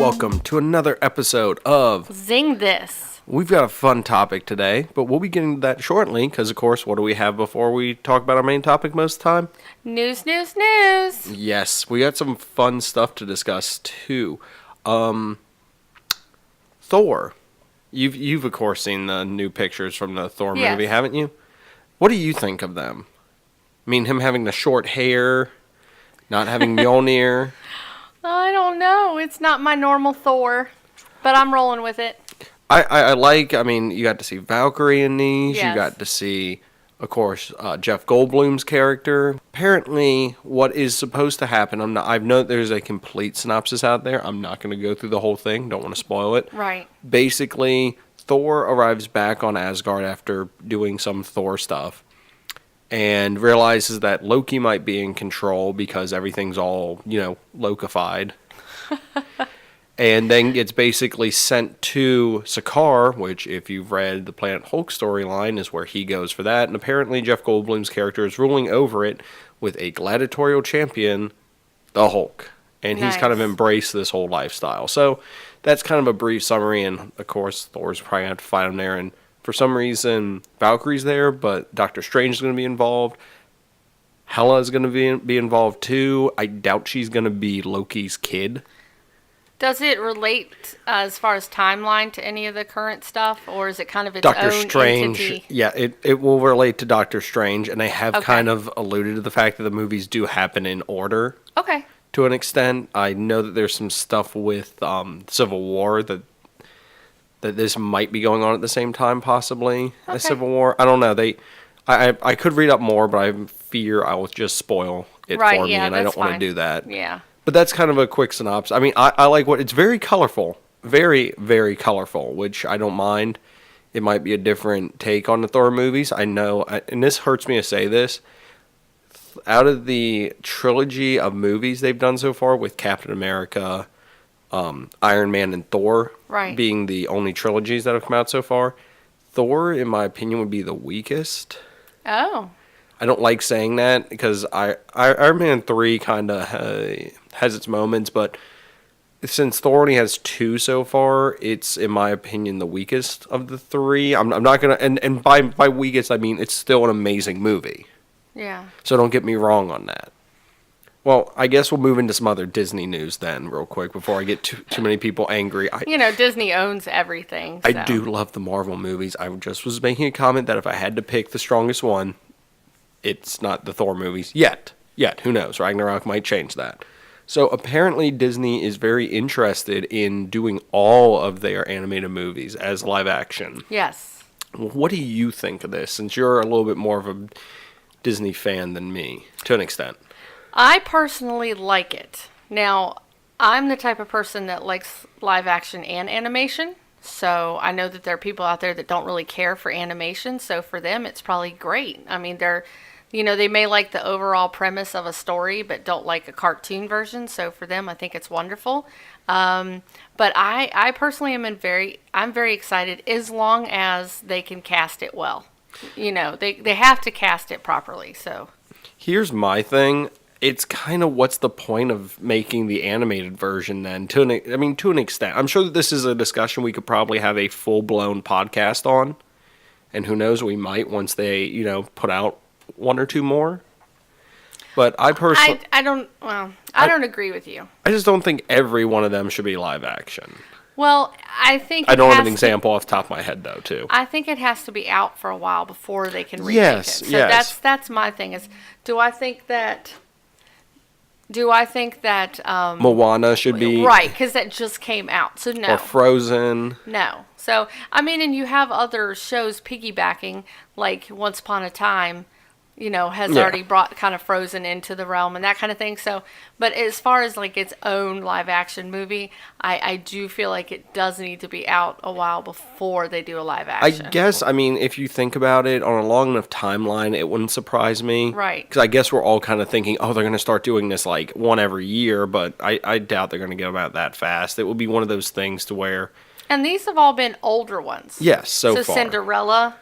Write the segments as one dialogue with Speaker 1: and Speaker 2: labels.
Speaker 1: welcome to another episode of
Speaker 2: Zeng This.
Speaker 1: We've got a fun topic today, but we'll be getting to that shortly because, of course, what do we have before we talk about our main topic most of the time?
Speaker 2: News.
Speaker 1: Yes, we got some fun stuff to discuss, too. Thor. You've of course, seen the new pictures from the Thor movie, haven't you? What do you think of them? I mean, him having the short hair, not having Mjolnir.
Speaker 2: I don't know. It's not my normal Thor, but I'm rolling with it.
Speaker 1: I mean, you got to see Valkyrie in these.
Speaker 2: Yes.
Speaker 1: You got to see, of course, Jeff Goldblum's character. Apparently, what is supposed to happen, I know there's a complete synopsis out there. I'm not going to go through the whole thing. Don't want to spoil it.
Speaker 2: Right.
Speaker 1: Basically, Thor arrives back on Asgard after doing some Thor stuff and realizes that Loki might be in control because everything's all, Lokified. And then gets basically sent to Sakaar, which, if you've read the Planet Hulk storyline, is where he goes for that. And apparently Jeff Goldblum's character is ruling over it with a gladiatorial champion, the Hulk. And he's kind of embraced this whole lifestyle. So that's kind of a brief summary. And, of course, Thor's probably going to have to fight him there. And for some reason, Valkyrie's there, but Doctor Strange is going to be involved. Hela is going to be involved, too. I doubt she's going to be Loki's kid.
Speaker 2: Does it relate as far as timeline to any of the current stuff, or is it kind of its
Speaker 1: Doctor
Speaker 2: own
Speaker 1: Strange,
Speaker 2: entity?
Speaker 1: Yeah, it will relate to Doctor Strange, and they have kind of alluded to the fact that the movies do happen in order.
Speaker 2: Okay.
Speaker 1: To an extent, I know that there's some stuff with Civil War that this might be going on at the same time, possibly as Civil War. I don't know. I could read up more, but I fear I will just spoil it for me, and I don't want to do that.
Speaker 2: Yeah.
Speaker 1: But that's kind of a quick synopsis. I mean, I like it's very colorful. Very, very colorful, which I don't mind. It might be a different take on the Thor movies. I know, and this hurts me to say this. Out of the trilogy of movies they've done so far, with Captain America, Iron Man, and Thor being the only trilogies that have come out so far, Thor, in my opinion, would be the weakest.
Speaker 2: Oh.
Speaker 1: I don't like saying that because Iron Man 3 kind of has its moments, but since Thor only has 2 so far, it's, in my opinion, the weakest of the 3. I'm not going to... And by weakest, I mean it's still an amazing movie.
Speaker 2: Yeah.
Speaker 1: So don't get me wrong on that. Well, I guess we'll move into some other Disney news then, real quick, before I get too many people angry.
Speaker 2: Disney owns everything. So.
Speaker 1: I do love the Marvel movies. I just was making a comment that if I had to pick the strongest one, it's not the Thor movies. Yet. Who knows? Ragnarok might change that. So apparently Disney is very interested in doing all of their animated movies as live action.
Speaker 2: Yes.
Speaker 1: What do you think of this, since you're a little bit more of a Disney fan than me, to an extent?
Speaker 2: I personally like it. Now, I'm the type of person that likes live action and animation. So I know that there are people out there that don't really care for animation. So for them, it's probably great. I mean, they may like the overall premise of a story, but don't like a cartoon version. So for them, I think it's wonderful. But I personally I'm very excited as long as they can cast it well. They have to cast it properly. So
Speaker 1: here's my thing. It's kind of what's the point of making the animated version then? To an extent. I'm sure that this is a discussion we could probably have a full-blown podcast on. And who knows, we might once they, put out 1 or 2 more. But I personally...
Speaker 2: I don't agree with you.
Speaker 1: I just don't think every one of them should be live action.
Speaker 2: Well, I think...
Speaker 1: I don't have an example off the top of my head, though, too.
Speaker 2: I think it has to be out for a while before they can remake it. So that's my thing is, do I think that
Speaker 1: Moana should be...
Speaker 2: Right, because that just came out, so no.
Speaker 1: Or Frozen.
Speaker 2: No. So, I mean, and you have other shows piggybacking, like Once Upon a Time, has already brought kind of Frozen into the realm and that kind of thing. So, but as far as like its own live action movie, I do feel like it does need to be out a while before they do a live action.
Speaker 1: I guess, if you think about it on a long enough timeline, it wouldn't surprise me.
Speaker 2: Right.
Speaker 1: Because I guess we're all kind of thinking, they're going to start doing this like one every year, but I doubt they're going to get them out that fast. It would be one of those things to where...
Speaker 2: And these have all been older ones.
Speaker 1: Yes, so far.
Speaker 2: So Cinderella...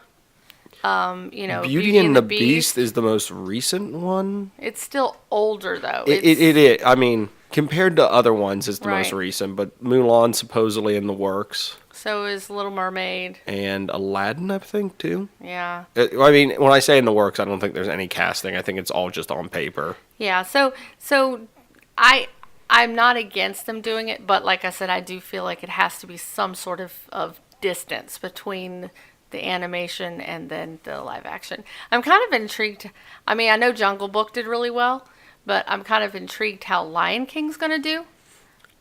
Speaker 1: Beauty and the Beast is the most recent one.
Speaker 2: It's still older though.
Speaker 1: It is. I mean, Compared to other ones, it's the most
Speaker 2: Right.
Speaker 1: recent, but Mulan supposedly in the works.
Speaker 2: So is Little Mermaid.
Speaker 1: And Aladdin, I think, too.
Speaker 2: Yeah.
Speaker 1: I mean, when I say in the works, I don't think there's any casting. I think it's all just on paper.
Speaker 2: Yeah. So I'm not against them doing it, but like I said, I do feel like it has to be some sort of distance between the animation and then the live action. I'm kind of intrigued. I mean, I know Jungle Book did really well, but I'm kind of intrigued how Lion King's going to do.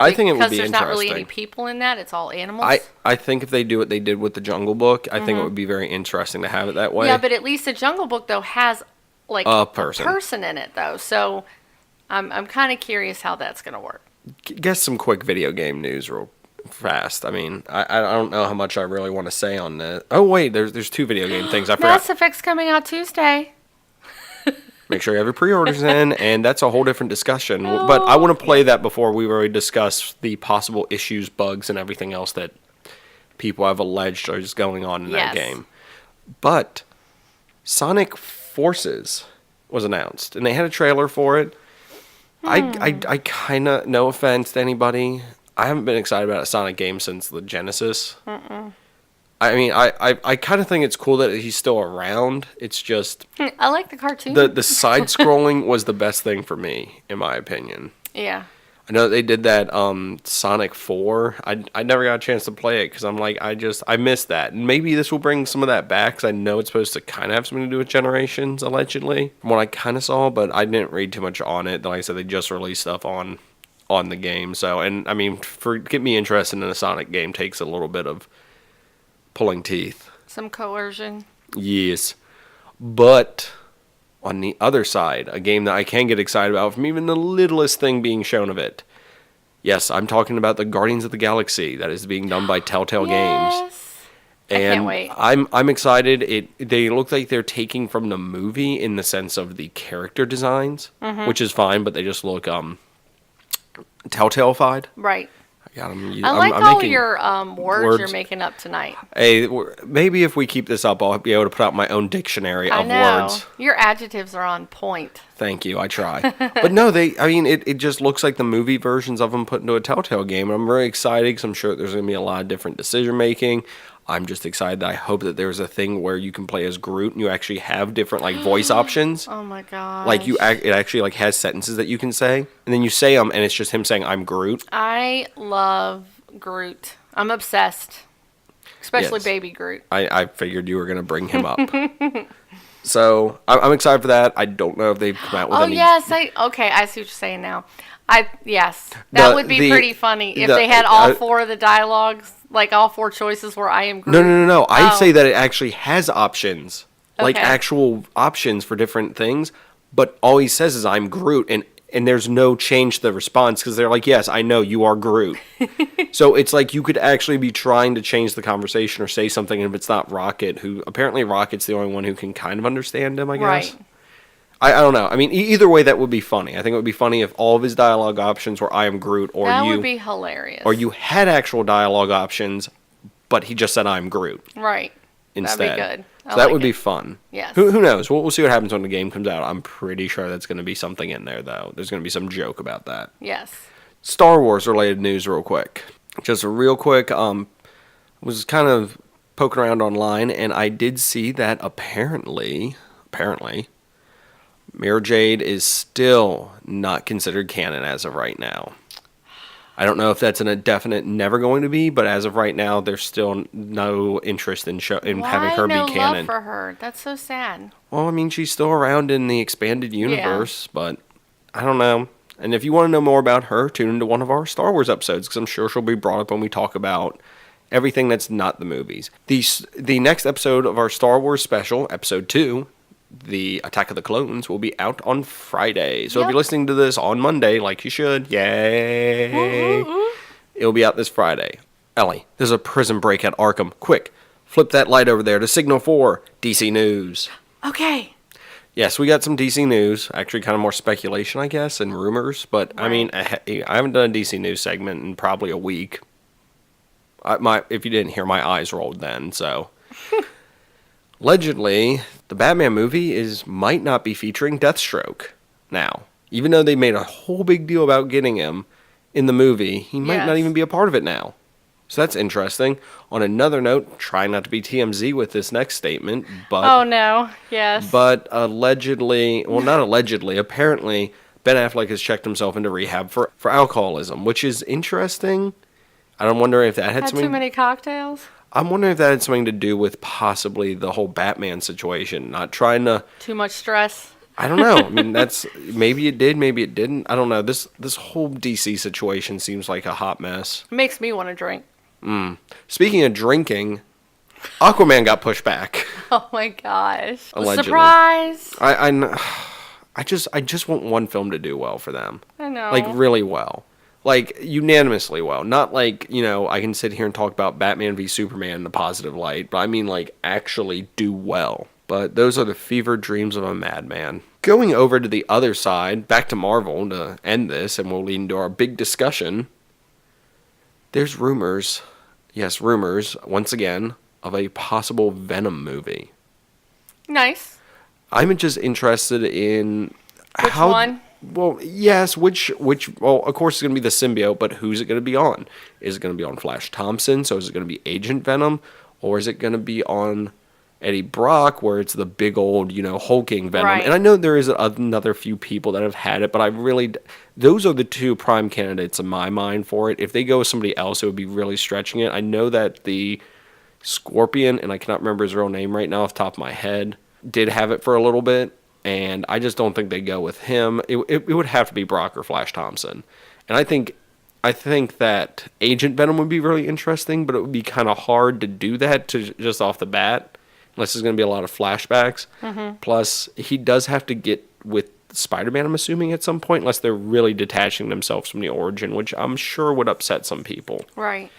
Speaker 1: I think it would
Speaker 2: Because
Speaker 1: be
Speaker 2: there's
Speaker 1: interesting.
Speaker 2: not really any people in that. It's all animals.
Speaker 1: I think if they do what they did with the Jungle Book, I think it would be very interesting to have it that way.
Speaker 2: Yeah, but at least the Jungle Book, though, has like
Speaker 1: A person.
Speaker 2: in it, though. So I'm kind of curious how that's going to work.
Speaker 1: Guess some quick video game news real fast. I mean, I don't know how much I really want to say on that. Oh, wait, there's 2 video game things. I forgot.
Speaker 2: Mass Effect's coming out Tuesday.
Speaker 1: Make sure you have your pre-orders in, and that's a whole different discussion. But I want to play that before we really discuss the possible issues, bugs, and everything else that people have alleged is going on in that
Speaker 2: Yes.
Speaker 1: game. But Sonic Forces was announced, and they had a trailer for it. I kind of, no offense to anybody, I haven't been excited about a Sonic game since the Genesis. I mean, I kind of think it's cool that he's still around. It's just
Speaker 2: I like the cartoon.
Speaker 1: the side scrolling was the best thing for me, in my opinion.
Speaker 2: Yeah.
Speaker 1: I know they did that Sonic 4. I never got a chance to play it because I'm like, I missed that. And maybe this will bring some of that back because I know it's supposed to kind of have something to do with Generations, allegedly, from what I kind of saw, but I didn't read too much on it. Like I said, they just released stuff on the game. So, and I mean, get me interested in a Sonic game takes a little bit of pulling teeth.
Speaker 2: Some coercion.
Speaker 1: Yes. But on the other side, a game that I can get excited about from even the littlest thing being shown of it. Yes, I'm talking about the Guardians of the Galaxy that is being done by Telltale Games.
Speaker 2: Yes. I
Speaker 1: And
Speaker 2: can't wait.
Speaker 1: I'm excited. They look like they're taking from the movie in the sense of the character designs, which is fine, but they just look Telltale-fied.
Speaker 2: Right.
Speaker 1: I got 'em.
Speaker 2: I like
Speaker 1: I'm
Speaker 2: all
Speaker 1: making
Speaker 2: your words you're
Speaker 1: words.
Speaker 2: making up tonight.
Speaker 1: Hey, maybe if we keep this up, I'll be able to put out my own dictionary
Speaker 2: I
Speaker 1: of
Speaker 2: know.
Speaker 1: words.
Speaker 2: Your adjectives are on point.
Speaker 1: Thank you. I try. But no, it just looks like the movie versions of them put into a Telltale game. And I'm very excited because I'm sure there's going to be a lot of different decision making. I'm just excited that I hope that there's a thing where you can play as Groot and you actually have different like voice options.
Speaker 2: Oh my god.
Speaker 1: Like it actually like has sentences that you can say. And then you say them and it's just him saying, "I'm Groot."
Speaker 2: I love Groot. I'm obsessed. Especially
Speaker 1: Yes.
Speaker 2: baby Groot.
Speaker 1: I figured you were going to bring him up. So I'm excited for that. I don't know if they've come out with
Speaker 2: Oh
Speaker 1: any.
Speaker 2: yes, okay, I see what you're saying now. That would be pretty funny if
Speaker 1: the-
Speaker 2: they had all 4 of the dialogues, like all 4 choices where I am Groot.
Speaker 1: No. I
Speaker 2: Oh.
Speaker 1: say that it actually has options, like
Speaker 2: Okay.
Speaker 1: actual options for different things. But all he says is "I'm Groot," and there's no change to the response because they're like, "Yes, I know you are Groot." So it's like you could actually be trying to change the conversation or say something, and if it's not Rocket, who apparently Rocket's the only one who can kind of understand him, I guess.
Speaker 2: Right.
Speaker 1: I don't know. I mean, either way, that would be funny. I think it would be funny if all of his dialogue options were "I am Groot" or
Speaker 2: That
Speaker 1: you,
Speaker 2: would be hilarious.
Speaker 1: or you had actual dialogue options, but he just said "I'm Groot"
Speaker 2: Right.
Speaker 1: instead.
Speaker 2: That'd be good.
Speaker 1: So that would be fun.
Speaker 2: Yes.
Speaker 1: Who knows? We'll see what happens when the game comes out. I'm pretty sure that's going to be something in there, though. There's going to be some joke about that.
Speaker 2: Yes.
Speaker 1: Star Wars related news, real quick. Just real quick. Was kind of poking around online, and I did see that apparently, Mara Jade is still not considered canon as of right now. I don't know if that's an indefinite never going to be, but as of right now, there's still no interest in having her
Speaker 2: no
Speaker 1: be canon.
Speaker 2: love for her? That's so sad.
Speaker 1: Well, I mean, she's still around in the expanded universe, but I don't know. And if you want to know more about her, tune into one of our Star Wars episodes, because I'm sure she'll be brought up when we talk about everything that's not the movies. The next episode of our Star Wars special, episode 2, the Attack of the Clones, will be out on Friday. So if
Speaker 2: Yep.
Speaker 1: you're listening to this on Monday, like you should, yay, it'll be out this Friday. Ellie, there's a prison break at Arkham. Quick, flip that light over there to Signal 4, DC News.
Speaker 2: Okay.
Speaker 1: Yes, we got some DC news. Actually, kind of more speculation, I guess, and rumors. But, I mean, I haven't done a DC news segment in probably a week. If you didn't hear, my eyes rolled then, so... Allegedly, the Batman movie might not be featuring Deathstroke now. Even though they made a whole big deal about getting him in the movie, he might not
Speaker 2: Yes.
Speaker 1: even be a part of it now. So that's interesting. On another note, trying not to be TMZ with this next statement,
Speaker 2: Oh no. Yes.
Speaker 1: but allegedly, well, not allegedly, apparently, Ben Affleck has checked himself into rehab for alcoholism, which is interesting. I'm wondering if that had
Speaker 2: Had
Speaker 1: something.
Speaker 2: too many cocktails.
Speaker 1: I'm wondering if that had something to do with possibly the whole Batman situation. Not trying to.
Speaker 2: Too much stress.
Speaker 1: I don't know. I mean, that's maybe it did, maybe it didn't. I don't know. This whole DC situation seems like a hot mess.
Speaker 2: It makes me want to drink.
Speaker 1: Speaking of drinking, Aquaman got pushed back.
Speaker 2: Oh my gosh.
Speaker 1: Allegedly.
Speaker 2: Surprise.
Speaker 1: I just want one film to do well for them.
Speaker 2: I know.
Speaker 1: Like really well. Like unanimously well. Not like, I can sit here and talk about Batman v Superman in a positive light, but I mean like actually do well. But those are the fevered dreams of a madman. Going over to the other side, back to Marvel to end this, and we'll lead into our big discussion. There's rumors, yes, rumors, once again, of a possible Venom movie.
Speaker 2: Nice.
Speaker 1: I'm just interested in
Speaker 2: Which one?
Speaker 1: Well, yes, which well, of course it's going to be the symbiote, but who's it going to be on? Is it going to be on Flash Thompson, so is it going to be Agent Venom, or is it going to be on Eddie Brock, where it's the big old, hulking Venom?
Speaker 2: Right.
Speaker 1: And I know there is another few people that have had it, but those are the two prime candidates in my mind for it. If they go with somebody else, it would be really stretching it. I know that the Scorpion, and I cannot remember his real name right now off the top of my head, did have it for a little bit, and I just don't think they go with him. It would have to be Brock or Flash Thompson. And I think that Agent Venom would be really interesting, but it would be kind of hard to do that just off the bat, unless there's going to be a lot of flashbacks. Mm-hmm. Plus, he does have to get with Spider-Man, I'm assuming, at some point, unless they're really detaching themselves from the origin, which I'm sure would upset some people.
Speaker 2: Right.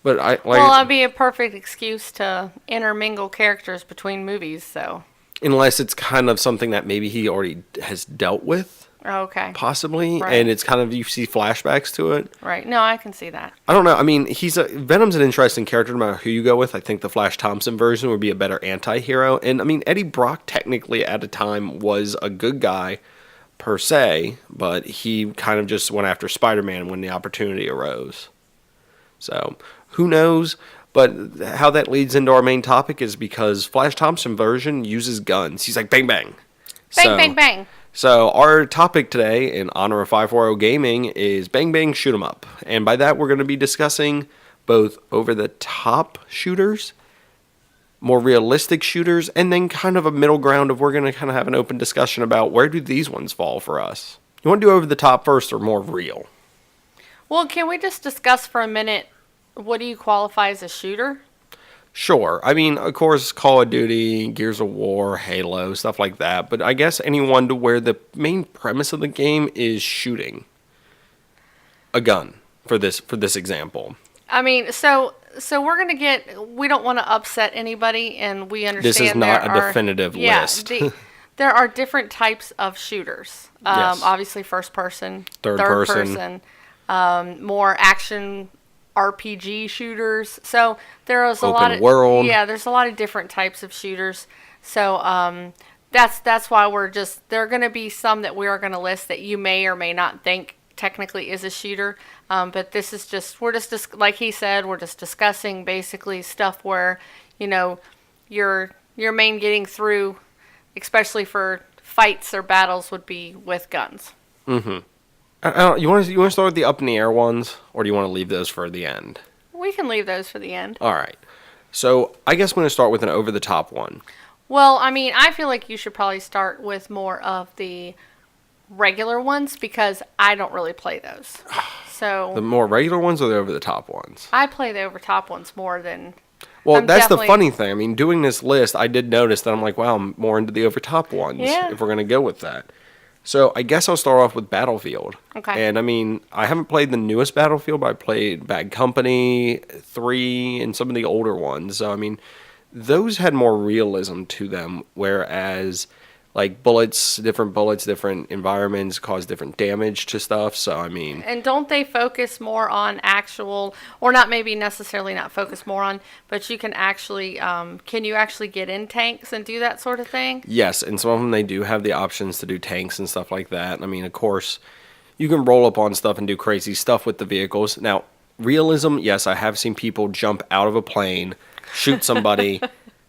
Speaker 1: But
Speaker 2: that'd be a perfect excuse to intermingle characters between movies, so.
Speaker 1: Unless it's kind of something that maybe he already has dealt with.
Speaker 2: Okay.
Speaker 1: Possibly.
Speaker 2: Right.
Speaker 1: And it's kind of, you see flashbacks to it.
Speaker 2: Right. No, I can see that.
Speaker 1: I don't know. I mean, Venom's an interesting character no matter who you go with. I think the Flash Thompson version would be a better anti-hero. And I mean, Eddie Brock technically at a time was a good guy per se, but he kind of just went after Spider-Man when the opportunity arose. So, who knows? But how that leads into our main topic is because Flash Thompson version uses guns. He's like, bang, bang.
Speaker 2: Bang, bang, bang.
Speaker 1: So our topic today, in honor of 540 Gaming, is Bang Bang Shoot 'em Up. And by that, we're going to be discussing both over-the-top shooters, more realistic shooters, and then kind of a middle ground of we're going to kind of have an open discussion about where do these ones fall for us. You want to do over-the-top first or more real?
Speaker 2: Well, can we just discuss for a minute, what do you qualify as a shooter?
Speaker 1: Sure. I mean, of course, Call of Duty, Gears of War, Halo, stuff like that. But I guess anyone to where the main premise of the game is shooting a gun for this example.
Speaker 2: I mean, so we're going to we don't want to upset anybody, and we understand
Speaker 1: this is not a definitive list.
Speaker 2: There are different types of shooters.
Speaker 1: Yes.
Speaker 2: Obviously, first person,
Speaker 1: third person,
Speaker 2: more action RPG shooters. So there is
Speaker 1: open world.
Speaker 2: Yeah, there's a lot of different types of shooters. So that's why there are going to be some that we are going to list that you may or may not think technically is a shooter. But this is we're just like he said, we're just discussing basically stuff where, your main getting through, especially for fights or battles, would be with guns.
Speaker 1: Mm-hmm. You want to start with the up in the air ones, or do you want to leave those for the end?
Speaker 2: We can leave those for the end.
Speaker 1: All right. So I guess I'm going to start with an over the top one.
Speaker 2: Well, I mean, I feel like you should probably start with more of the regular ones because I don't really play those. So
Speaker 1: the more regular ones or the over the top ones?
Speaker 2: I play the over top ones more than.
Speaker 1: Well, that's the funny thing. I mean, doing this list, I did notice that I'm like, wow, I'm more into the over top ones.
Speaker 2: Yeah.
Speaker 1: If we're going to go with that. So I guess I'll start off with Battlefield.
Speaker 2: Okay.
Speaker 1: And I mean, I haven't played the newest Battlefield, but I played Bad Company 3 and some of the older ones. So I mean, those had more realism to them, whereas like different bullets, different environments cause different damage to stuff. So, I mean.
Speaker 2: And don't they focus more on actual, or not maybe necessarily not focus more on, but you can actually, can you actually get in tanks and do that sort of thing?
Speaker 1: Yes, and some of them they do have the options to do tanks and stuff like that. I mean, of course, you can roll up on stuff and do crazy stuff with the vehicles. Now, realism, yes, I have seen people jump out of a plane, shoot somebody,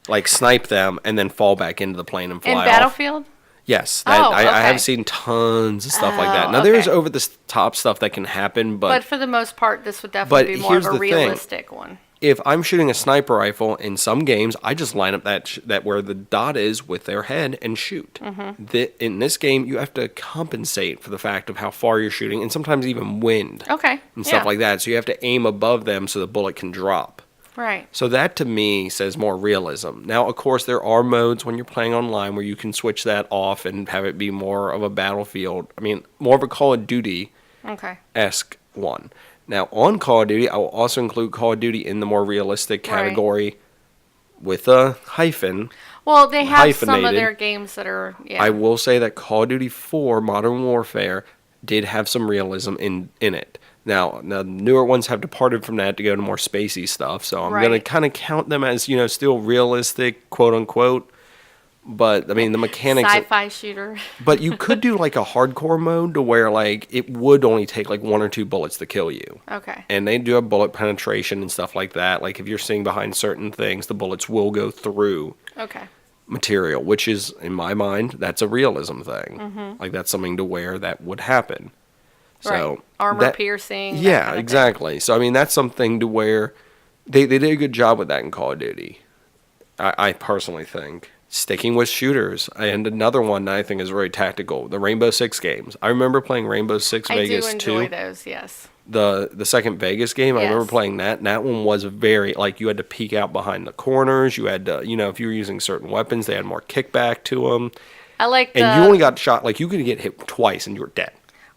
Speaker 1: like snipe them, and then fall back into the plane and fly off.
Speaker 2: In Battlefield?
Speaker 1: Yes,
Speaker 2: Oh,
Speaker 1: I
Speaker 2: okay.
Speaker 1: have seen tons of stuff like that.
Speaker 2: Oh,
Speaker 1: Now, there is
Speaker 2: okay.
Speaker 1: over the top stuff that can happen,
Speaker 2: But for the most part, this would definitely be more of
Speaker 1: here's
Speaker 2: a
Speaker 1: the thing.
Speaker 2: realistic one.
Speaker 1: If I'm shooting a sniper rifle in some games, I just line up that where the dot is with their head and shoot. In this game, you have to compensate for the fact of how far you're shooting, and sometimes even wind
Speaker 2: Okay.
Speaker 1: and stuff
Speaker 2: yeah.
Speaker 1: like that. So you have to aim above them so the bullet can drop.
Speaker 2: Right.
Speaker 1: So that to me says more realism. Now, of course, there are modes when you're playing online where you can switch that off and have it be more of a Battlefield. I mean, more of a Call of Duty-esque
Speaker 2: Okay.
Speaker 1: one. Now, on Call of Duty, I will also include Call of Duty in the more realistic
Speaker 2: Right.
Speaker 1: category with a hyphen.
Speaker 2: Well, they have some of
Speaker 1: Hyphenated.
Speaker 2: their games that are, yeah.
Speaker 1: I will say that Call of Duty 4 Modern Warfare did have some realism in it. Now, the newer ones have departed from that to go to more spacey stuff, so I'm going to
Speaker 2: Right.
Speaker 1: kind of count them as, still realistic, quote-unquote. But, I mean, the mechanics...
Speaker 2: Sci-fi shooter.
Speaker 1: But you could do, like, a hardcore mode to where, like, it would only take, like, 1 or 2 bullets to kill you.
Speaker 2: Okay.
Speaker 1: And they do have bullet penetration and stuff like that. Like, if you're seeing behind certain things, the bullets will go through
Speaker 2: Okay.
Speaker 1: material, which is, in my mind, that's a realism thing. Like, that's something to where that would happen. So
Speaker 2: Right. Armor piercing. that
Speaker 1: Yeah,
Speaker 2: kind of thing.
Speaker 1: exactly. So, I mean, that's something to where they did a good job with that in Call of Duty. I personally think. Sticking with shooters, and another one that I think is very tactical, the Rainbow Six games. I remember playing Rainbow Six
Speaker 2: I
Speaker 1: Vegas
Speaker 2: do enjoy
Speaker 1: 2.
Speaker 2: those, yes.
Speaker 1: The second Vegas game, I remember
Speaker 2: Yes.
Speaker 1: playing that, and that one was very, like, you had to peek out behind the corners, you had to, if you were using certain weapons, they had more kickback to them,
Speaker 2: I like the...
Speaker 1: and you only got shot, like, you could get hit twice and you were dead.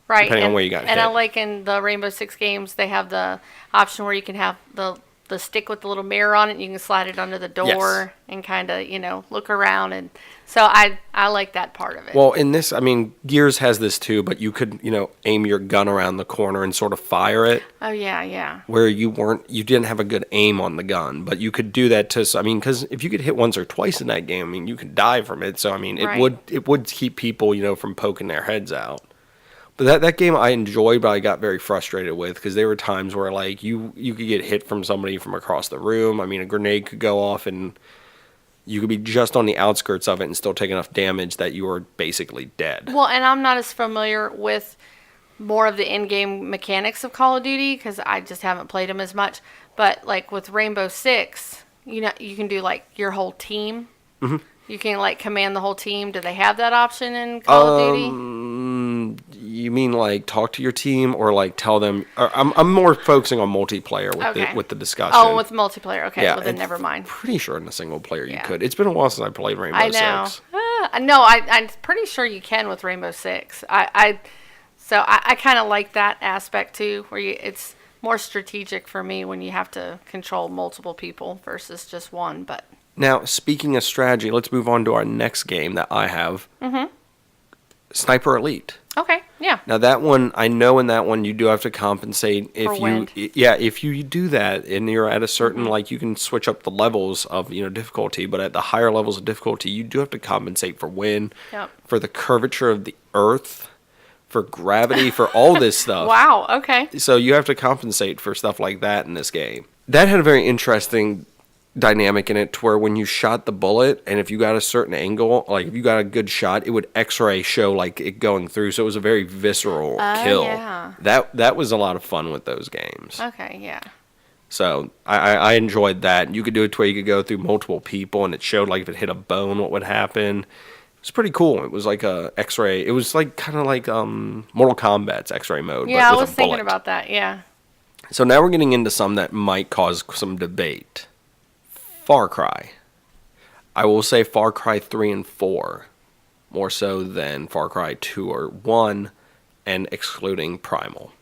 Speaker 2: Right.
Speaker 1: depending on
Speaker 2: and,
Speaker 1: where you got
Speaker 2: and
Speaker 1: hit.
Speaker 2: I like in the Rainbow Six games, they have the option where you can have the stick with the little mirror on it. You can slide it under the door and kind of, look around. And so I like that part of it.
Speaker 1: Well, in this, I mean, Gears has this too, but you could, aim your gun around the corner and sort of fire it.
Speaker 2: Oh, yeah.
Speaker 1: Where you didn't have a good aim on the gun, but you could do that because if you get hit once or twice in that game, I mean, you could die from it. So, I mean,
Speaker 2: Right.
Speaker 1: it would keep people, from poking their heads out. But that game I enjoyed, but I got very frustrated with because there were times where, like, you could get hit from somebody from across the room. I mean, a grenade could go off and you could be just on the outskirts of it and still take enough damage that you were basically dead.
Speaker 2: Well, and I'm not as familiar with more of the in-game mechanics of Call of Duty because I just haven't played them as much. But, like, with Rainbow Six, you can do, like, your whole team. Mm-hmm. You can, like, command the whole team. Do they have that option in Call of Duty?
Speaker 1: You mean like talk to your team or like tell them? I'm more focusing on multiplayer with the discussion.
Speaker 2: Oh, with multiplayer. Okay,
Speaker 1: Yeah,
Speaker 2: well then
Speaker 1: it's
Speaker 2: never mind.
Speaker 1: Pretty sure in a single player you
Speaker 2: Yeah.
Speaker 1: could. It's been a while since I played Rainbow
Speaker 2: I know.
Speaker 1: Six.
Speaker 2: No, I'm pretty sure you can with Rainbow Six. I kind of like that aspect too, where it's more strategic for me when you have to control multiple people versus just one. But
Speaker 1: Now, speaking of strategy, let's move on to our next game that I have. Mm-hmm. Sniper Elite.
Speaker 2: okay, yeah.
Speaker 1: Now that one, I know in that one you do have to compensate
Speaker 2: For wind.
Speaker 1: if you do that and you're at a certain like you can switch up the levels of difficulty, but at the higher levels of difficulty you do have to compensate for wind,
Speaker 2: Yep.
Speaker 1: for the curvature of the earth, for gravity, for all this stuff.
Speaker 2: Wow. Okay.
Speaker 1: So you have to compensate for stuff like that in this game. That had a very interesting dynamic in it to where when you shot the bullet and if you got a certain angle, like if you got a good shot, it would x-ray show like it going through, so it was a very visceral kill.
Speaker 2: Yeah.
Speaker 1: That was a lot of fun with those games.
Speaker 2: Okay. Yeah.
Speaker 1: So I enjoyed that. You could do it to where you could go through multiple people and it showed like if it hit a bone what would happen. It was pretty cool. It was like a x-ray. It was like kind of like Mortal Kombat's x-ray mode,
Speaker 2: Yeah,
Speaker 1: but
Speaker 2: I
Speaker 1: with
Speaker 2: was
Speaker 1: a
Speaker 2: thinking
Speaker 1: bullet.
Speaker 2: about that. Yeah.
Speaker 1: So now we're getting into some that might cause some debate. Far Cry. I will say Far Cry 3 and 4 more so than Far Cry 2 or 1 and excluding Primal.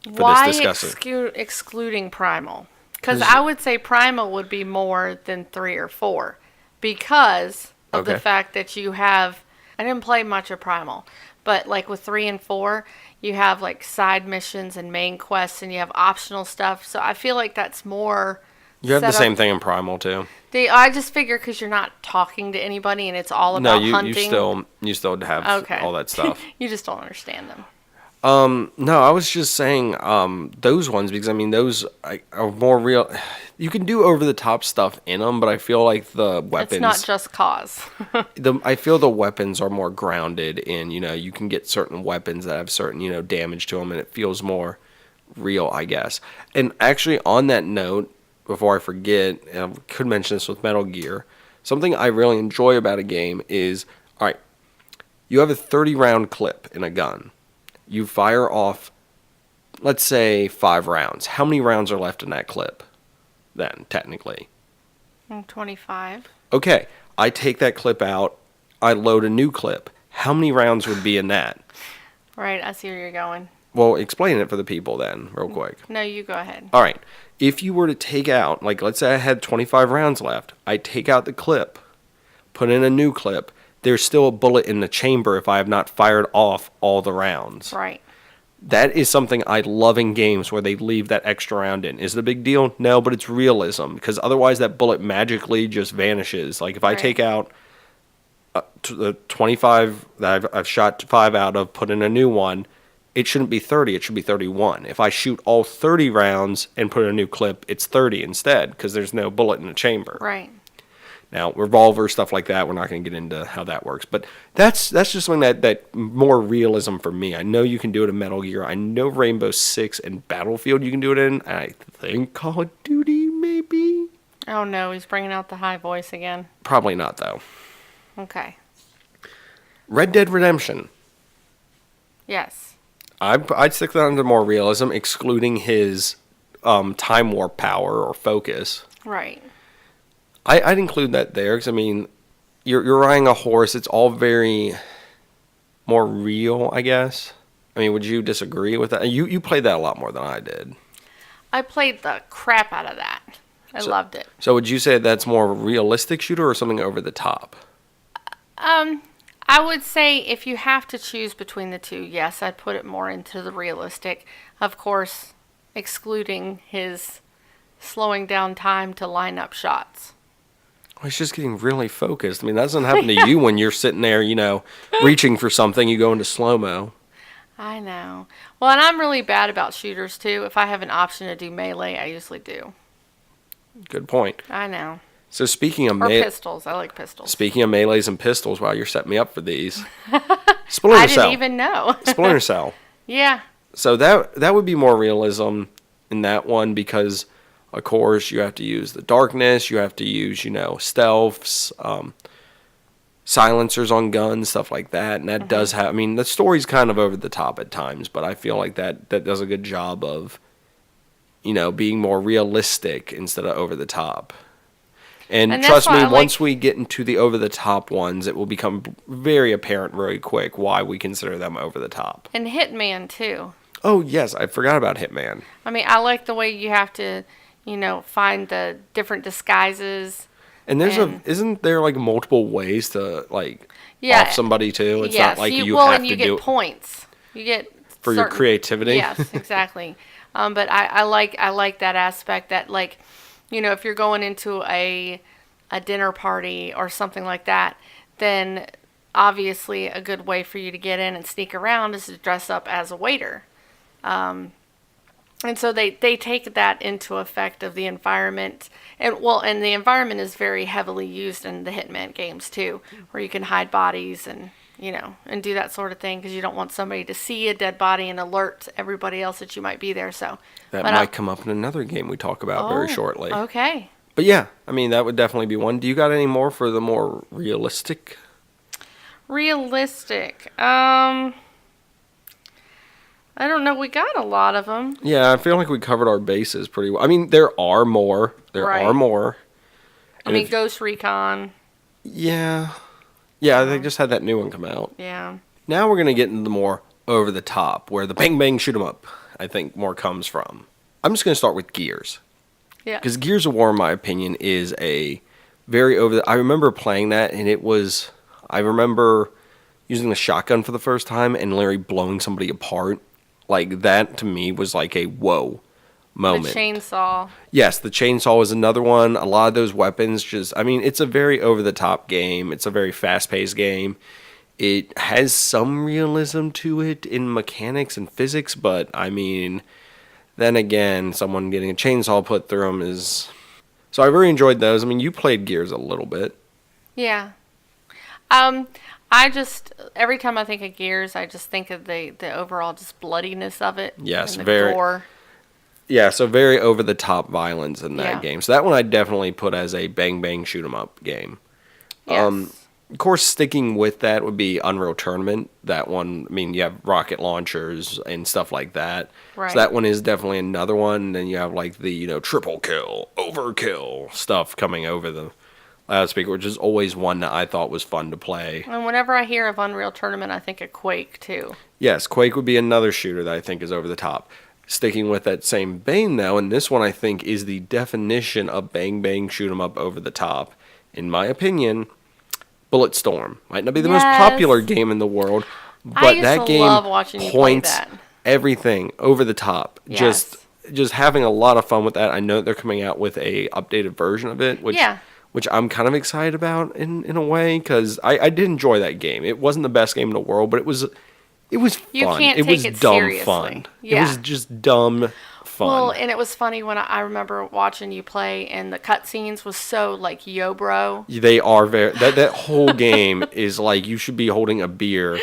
Speaker 2: Why
Speaker 1: this discussion.
Speaker 2: excluding Primal? Because
Speaker 1: 'Cause-
Speaker 2: I would say Primal would be more than 3 or 4. Because of the
Speaker 1: Okay.
Speaker 2: fact that you have. I didn't play much of Primal, but like with 3 and 4, you have like side missions and main quests, and you have optional stuff. So I feel like that's more.
Speaker 1: You have the
Speaker 2: set up-
Speaker 1: same thing in Primal too.
Speaker 2: I just figure because you're not talking to anybody, and it's all
Speaker 1: No,
Speaker 2: about
Speaker 1: you
Speaker 2: hunting.
Speaker 1: you still have
Speaker 2: Okay.
Speaker 1: all that stuff.
Speaker 2: You just don't understand them.
Speaker 1: No, I was just saying those ones because I mean those are more real. You can do over the top stuff in them, but I feel like the weapons.
Speaker 2: It's not just cause.
Speaker 1: I feel the weapons are more grounded in, you can get certain weapons that have certain, damage to them, and it feels more real, I guess. And actually, on that note, before I forget, and I could mention this with Metal Gear, something I really enjoy about a game is, all right, you have a 30-round clip in a gun. You fire off, let's say, 5 rounds. How many rounds are left in that clip, then, technically?
Speaker 2: 25.
Speaker 1: Okay, I take that clip out, I load a new clip. How many rounds would be in that?
Speaker 2: Right, I see where you're going.
Speaker 1: Well, explain it for the people then, real quick.
Speaker 2: No, you go ahead.
Speaker 1: All right, if you were to take out, like let's say I had 25 rounds left, I take out the clip, put in a new clip, there's still a bullet in the chamber if I have not fired off all the rounds.
Speaker 2: Right.
Speaker 1: That is something I love in games where they leave that extra round in. Is it a big deal? No, but it's realism because otherwise that bullet magically just vanishes. Like if I take out the 25 that I've shot 5 out of, put in a new one, it shouldn't be 30, it should be 31. If I shoot all 30 rounds and put in a new clip, it's 30 instead because there's no bullet in the chamber.
Speaker 2: Right.
Speaker 1: Now, revolver, stuff like that, we're not going to get into how that works. But that's just something that more realism for me. I know you can do it in Metal Gear. I know Rainbow Six and Battlefield you can do it in. I think Call of Duty, maybe?
Speaker 2: Oh no, he's bringing out the high voice again.
Speaker 1: Probably not, though.
Speaker 2: Okay.
Speaker 1: Red Dead Redemption.
Speaker 2: Yes.
Speaker 1: I'd stick that under more realism, excluding his time warp power or focus.
Speaker 2: Right.
Speaker 1: I'd include that there because, I mean, you're riding a horse. It's all very more real, I guess. I mean, would you disagree with that? You played that a lot more than I did.
Speaker 2: I played the crap out of that. I loved it.
Speaker 1: So would you say that's more of a realistic shooter or something over the top?
Speaker 2: I would say if you have to choose between the two, yes, I'd put it more into the realistic. Of course, excluding his slowing down time to line up shots.
Speaker 1: Well, it's just getting really focused. I mean, that doesn't happen to you when you're sitting there, reaching for something, you go into slow-mo.
Speaker 2: I know. Well, and I'm really bad about shooters, too. If I have an option to do melee, I usually do.
Speaker 1: Good point.
Speaker 2: I know.
Speaker 1: So speaking of
Speaker 2: Or pistols. I like pistols.
Speaker 1: Speaking of melees and pistols, wow, you're setting me up for these. Splinter
Speaker 2: I
Speaker 1: Cell.
Speaker 2: didn't even know.
Speaker 1: Splinter Cell.
Speaker 2: Yeah.
Speaker 1: So that would be more realism in that one because, of course, you have to use the darkness, you have to use, stealths, silencers on guns, stuff like that. And that does have, I mean, the story's kind of over the top at times, but I feel like that does a good job of, being more realistic instead of over the top. And trust me, once we get into the over-the-top ones, it will become very apparent very quick why we consider them over-the-top.
Speaker 2: And Hitman, too.
Speaker 1: Oh, yes, I forgot about Hitman.
Speaker 2: I mean, I like the way you have to, find the different disguises.
Speaker 1: And isn't there, multiple ways to, off somebody, too? It's not like you have to do it.
Speaker 2: You get points. You get
Speaker 1: for your creativity?
Speaker 2: Yes, exactly. But I like that aspect that, if you're going into a dinner party or something like that, then obviously a good way for you to get in and sneak around is to dress up as a waiter. And so they take that into effect of the environment. And the environment is very heavily used in the Hitman games too, where you can hide bodies and and do that sort of thing because you don't want somebody to see a dead body and alert everybody else that you might be there. So
Speaker 1: that might come up in another game we talk about very shortly.
Speaker 2: Okay.
Speaker 1: But yeah, I mean, that would definitely be one. Do you got any more for the more realistic?
Speaker 2: Realistic. I don't know. We got a lot of them.
Speaker 1: Yeah, I feel like we covered our bases pretty well. I mean, there are more. Are more.
Speaker 2: I mean, Ghost Recon.
Speaker 1: Yeah. Yeah, they just had that new one come out.
Speaker 2: Yeah.
Speaker 1: Now we're going to get into the more over the top, where the bang bang shoot 'em up, I think, more comes from. I'm just going to start with Gears.
Speaker 2: Yeah.
Speaker 1: Because Gears of War, in my opinion, is a very over the. I remember playing that, and it was. I remember using the shotgun for the first time and literally blowing somebody apart. Like that to me was like a whoa moment.
Speaker 2: The chainsaw.
Speaker 1: Yes, the chainsaw was another one. A lot of those weapons just. I mean, it's a very over the top game. It's a very fast paced game. It has some realism to it in mechanics and physics, but I mean, then again, someone getting a chainsaw put through them is. So I really enjoyed those. I mean, you played Gears a little bit.
Speaker 2: Yeah. I just every time I think of Gears, I just think of the overall just bloodiness of it.
Speaker 1: Yes,
Speaker 2: and the
Speaker 1: very.
Speaker 2: gore.
Speaker 1: Yeah, so very over the top violence in that
Speaker 2: Yeah.
Speaker 1: game. So that one I definitely put as a bang bang shoot 'em up game.
Speaker 2: Yes.
Speaker 1: Of course, sticking with that would be Unreal Tournament. That one, I mean, you have rocket launchers and stuff like that.
Speaker 2: Right.
Speaker 1: So that one is definitely another one. And then you have like the, triple kill, overkill stuff coming over the loudspeaker, which is always one that I thought was fun to play.
Speaker 2: And whenever I hear of Unreal Tournament, I think of Quake too.
Speaker 1: Yes, Quake would be another shooter that I think is over the top. Sticking with that same vein though, and this one I think is the definition of bang bang shoot 'em up over the top. In my opinion, Bulletstorm might not be the most
Speaker 2: Yes.
Speaker 1: popular game in the world,
Speaker 2: I
Speaker 1: but
Speaker 2: used
Speaker 1: that
Speaker 2: to
Speaker 1: game
Speaker 2: love watching you play
Speaker 1: points
Speaker 2: that.
Speaker 1: everything over the top.
Speaker 2: Yes.
Speaker 1: Just having a lot of fun with that. I know they're coming out with a updated version of it, which I'm kind of excited about in a way because I did enjoy that game. It wasn't the best game in the world, but it was fun.
Speaker 2: You can't
Speaker 1: it
Speaker 2: take
Speaker 1: was
Speaker 2: it
Speaker 1: dumb
Speaker 2: seriously.
Speaker 1: fun.
Speaker 2: Yeah.
Speaker 1: It was just dumb fun.
Speaker 2: Well, and it was funny when I remember watching you play, and the cutscenes was so like yo, bro.
Speaker 1: They are very that whole game is like you should be holding a beer,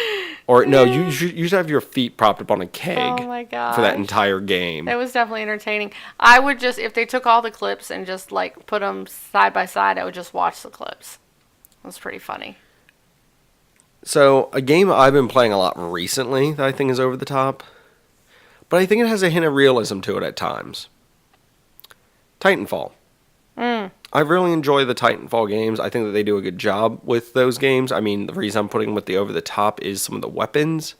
Speaker 1: or no, you should have your feet propped up on a keg
Speaker 2: Oh my
Speaker 1: for that
Speaker 2: gosh.
Speaker 1: entire game.
Speaker 2: It was definitely entertaining. I would just, if they took all the clips and just like put them side by side, I would just watch the clips. It was pretty funny.
Speaker 1: So a game I've been playing a lot recently that I think is over the top, but I think it has a hint of realism to it at times. Titanfall. I really enjoy the Titanfall games. I think that they do a good job with those games. I mean, the reason I'm putting them with the over the top is some of the weapons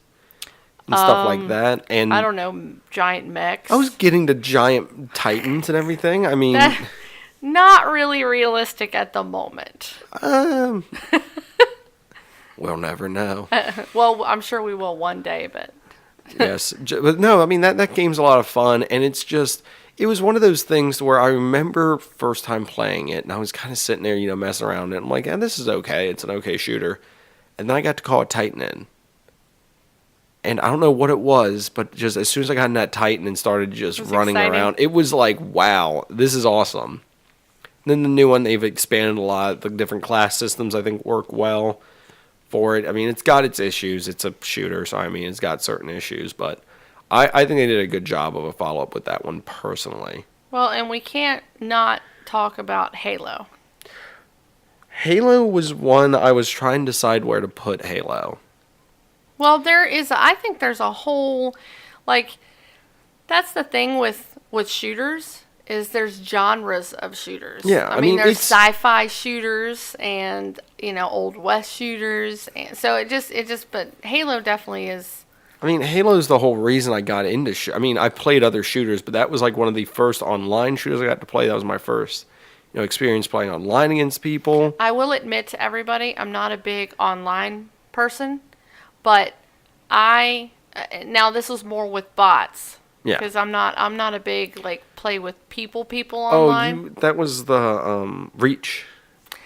Speaker 1: and stuff like that. And
Speaker 2: I don't know, giant mechs.
Speaker 1: I was getting to giant titans and everything. I mean,
Speaker 2: Not really realistic at the moment.
Speaker 1: we'll never know.
Speaker 2: Well, I'm sure we will one day, but
Speaker 1: Yes, but no, I mean that game's a lot of fun, and it's just it was one of those things where I remember first time playing it, and I was kind of sitting there, messing around, and I'm like, this is okay, it's an okay shooter, and then I got to call a Titan in, and I don't know what it was, but just as soon as I got in that Titan and started just running
Speaker 2: exciting.
Speaker 1: around, it was like, wow, this is awesome. And then the new one, they've expanded a lot. The different class systems I think work well for it. I mean, it's got its issues. It's a shooter, so I mean, it's got certain issues, but I think they did a good job of a follow-up with that one personally.
Speaker 2: well, and we can't not talk about Halo.
Speaker 1: Halo was one I was trying to decide where to put Halo.
Speaker 2: Well, I think there's a whole, like, that's the thing with shooters, is there's genres of shooters.
Speaker 1: Yeah,
Speaker 2: I
Speaker 1: I
Speaker 2: mean,
Speaker 1: mean,
Speaker 2: there's
Speaker 1: it's-
Speaker 2: sci-fi shooters and, Old West shooters. And so but Halo definitely is.
Speaker 1: I mean, Halo's the whole reason I got into I mean, I played other shooters, but that was like one of the first online shooters I got to play. That was my first, experience playing online against people.
Speaker 2: I will admit to everybody, I'm not a big online person, but now this was more with bots.
Speaker 1: Yeah.
Speaker 2: Because I'm not a big like play with people online.
Speaker 1: That was the Reach.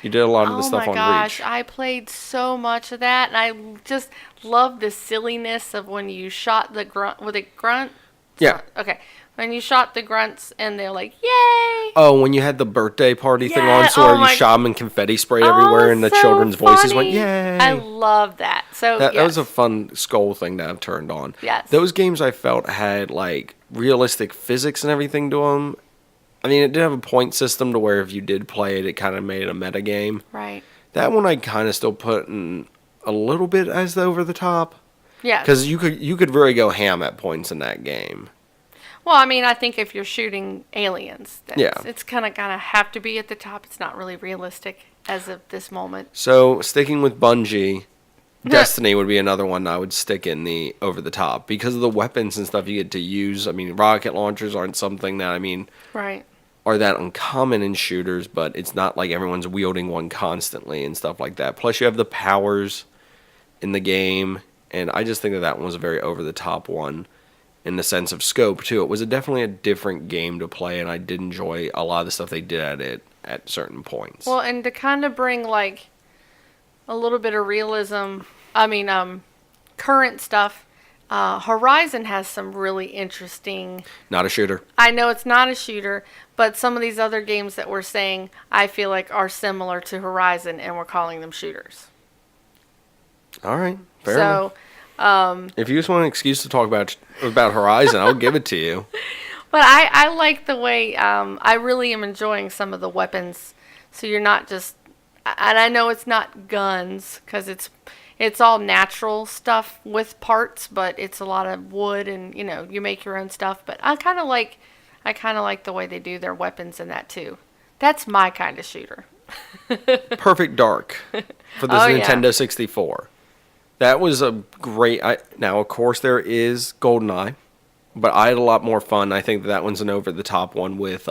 Speaker 1: You did a lot of the stuff
Speaker 2: Oh
Speaker 1: on
Speaker 2: my gosh,
Speaker 1: Reach.
Speaker 2: I played so much of that, and I just love the silliness of when you shot the grunt. With a grunt?
Speaker 1: Yeah.
Speaker 2: Okay. When you shot the grunts, and they're like, "Yay!"
Speaker 1: Oh, when you had the birthday party thing on,
Speaker 2: Yeah,
Speaker 1: so
Speaker 2: oh
Speaker 1: where you
Speaker 2: my-
Speaker 1: shot them and confetti sprayed everywhere, and the
Speaker 2: so
Speaker 1: children's voices went,
Speaker 2: funny.
Speaker 1: "Yay!"
Speaker 2: I love that. So
Speaker 1: That
Speaker 2: yes.
Speaker 1: was a fun skull thing to have turned on.
Speaker 2: Yes.
Speaker 1: Those games I felt had like realistic physics and everything to them. I mean, it did have a point system to where if you did play it, it kind of made it a meta game.
Speaker 2: right.
Speaker 1: That one I kind of still put in a little bit as the over the top
Speaker 2: Yeah.
Speaker 1: because you could really go ham at points in that game.
Speaker 2: Well, I mean, I think if you're shooting aliens,
Speaker 1: Yeah.
Speaker 2: it's kind of gotta have to be at the top. It's not really realistic as of this moment.
Speaker 1: So sticking with Bungie, Destiny would be another one I would stick in the over the top because of the weapons and stuff you get to use. I mean, rocket launchers aren't something that
Speaker 2: Right.
Speaker 1: are that uncommon in shooters, but it's not like everyone's wielding one constantly and stuff like that. Plus, you have the powers in the game, and I just think that one was a very over-the-top one in the sense of scope, too. It was definitely a different game to play, and I did enjoy a lot of the stuff they did at it at certain points.
Speaker 2: Well, and to kind of bring, like, a little bit of realism, current stuff, Horizon has some really interesting...
Speaker 1: Not a shooter.
Speaker 2: I know it's not a shooter, but some of these other games that we're saying, I feel like are similar to Horizon, and we're calling them shooters.
Speaker 1: All right, fair enough.
Speaker 2: So,
Speaker 1: if you just want an excuse to talk about Horizon, I'll give it to you.
Speaker 2: But I like the way, I really am enjoying some of the weapons. So you're not just, and I know it's not guns, because it's all natural stuff with parts, but it's a lot of wood and, you make your own stuff. But I kind of like the way they do their weapons in that too. That's my kind of shooter.
Speaker 1: Perfect Dark for the Nintendo 64. That was a great... now, of course, there is GoldenEye, but I had a lot more fun. I think that one's an over-the-top one with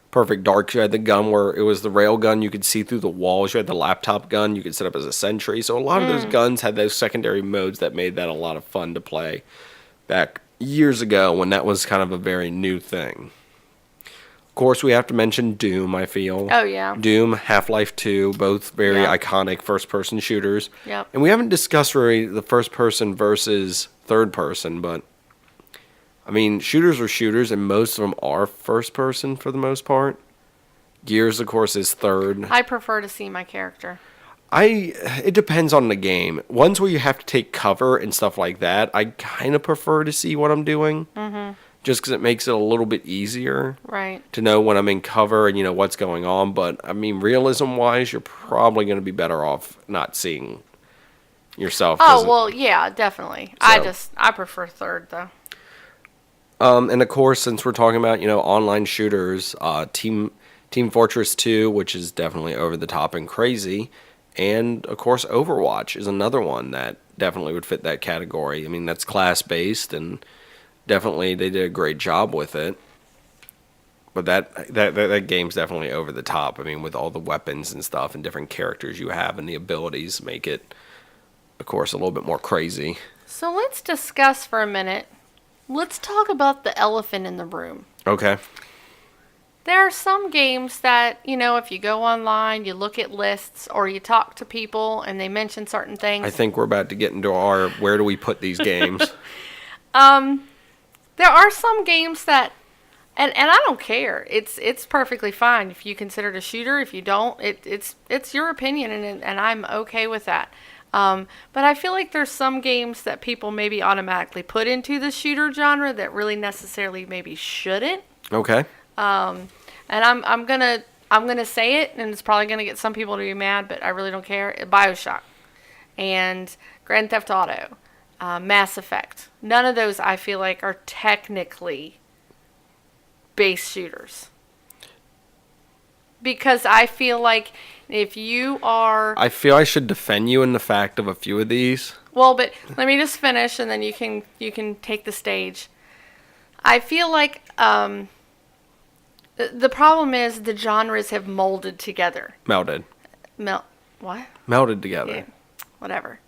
Speaker 1: Perfect Dark. You had the gun where it was the rail gun. You could see through the walls. You had the laptop gun. You could set up as a sentry. So a lot of those guns had those secondary modes that made that a lot of fun to play back years ago when that was kind of a very new thing. Of course, we have to mention Doom, I feel.
Speaker 2: Oh, yeah.
Speaker 1: Doom, Half-Life 2, both very iconic first-person shooters.
Speaker 2: Yep.
Speaker 1: And we haven't discussed really the first-person versus third-person, but, I mean, shooters are shooters, and most of them are first-person for the most part. Gears, of course, is third.
Speaker 2: I prefer to see my character.
Speaker 1: It depends on the game. Ones where you have to take cover and stuff like that, I kind of prefer to see what I'm doing. Mm-hmm. Just because it makes it a little bit easier to know when I'm in cover and what's going on. But, I mean, realism-wise, you're probably going to be better off not seeing yourself.
Speaker 2: Oh, well, yeah, definitely.
Speaker 1: So.
Speaker 2: I prefer third, though.
Speaker 1: And, of course, since we're talking about, online shooters, Team Fortress 2, which is definitely over the top and crazy. And, of course, Overwatch is another one that definitely would fit that category. I mean, that's class-based and... Definitely, they did a great job with it. But that game's definitely over the top. I mean, with all the weapons and stuff and different characters you have and the abilities make it, of course, a little bit more crazy.
Speaker 2: So let's discuss for a minute. Let's talk about the elephant in the room.
Speaker 1: Okay.
Speaker 2: There are some games that, if you go online, you look at lists, or you talk to people and they mention certain things.
Speaker 1: I think we're about to get into our where do we put these games.
Speaker 2: There are some games that, and I don't care. It's perfectly fine if you consider it a shooter. If you don't, it's your opinion, and I'm okay with that. But I feel like there's some games that people maybe automatically put into the shooter genre that really necessarily maybe shouldn't.
Speaker 1: Okay.
Speaker 2: And I'm gonna say it, and it's probably gonna get some people to be mad, but I really don't care. BioShock and Grand Theft Auto. Mass Effect. None of those I feel like are technically base shooters. Because I feel like if you are...
Speaker 1: I feel I should defend you in the fact of a few of these.
Speaker 2: Well, but let me just finish and then you can take the stage. I feel like the problem is the genres have molded together.
Speaker 1: Melded.
Speaker 2: What?
Speaker 1: Melded together.
Speaker 2: Yeah, whatever.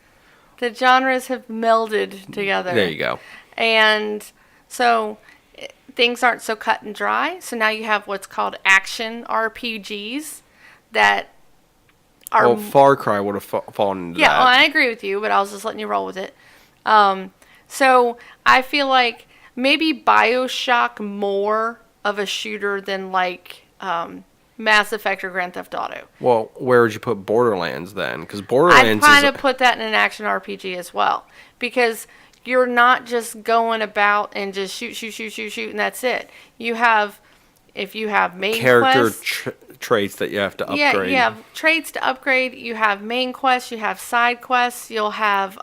Speaker 2: The genres have melded together.
Speaker 1: There you go.
Speaker 2: And so things aren't so cut and dry. So now you have what's called action RPGs that are...
Speaker 1: Well, Far Cry would have fallen into that.
Speaker 2: Yeah, well, I agree with you, but I was just letting you roll with it. So I feel like maybe BioShock more of a shooter than like... Mass Effect or Grand Theft Auto.
Speaker 1: Well, where would you put Borderlands then? Because Borderlands
Speaker 2: I'd kind of put that in an action RPG as well. Because you're not just going about and just shoot, and that's it. You have, if you have main quests...
Speaker 1: traits that you have to upgrade.
Speaker 2: Yeah, you have traits to upgrade. You have main quests. You have side quests. You'll have...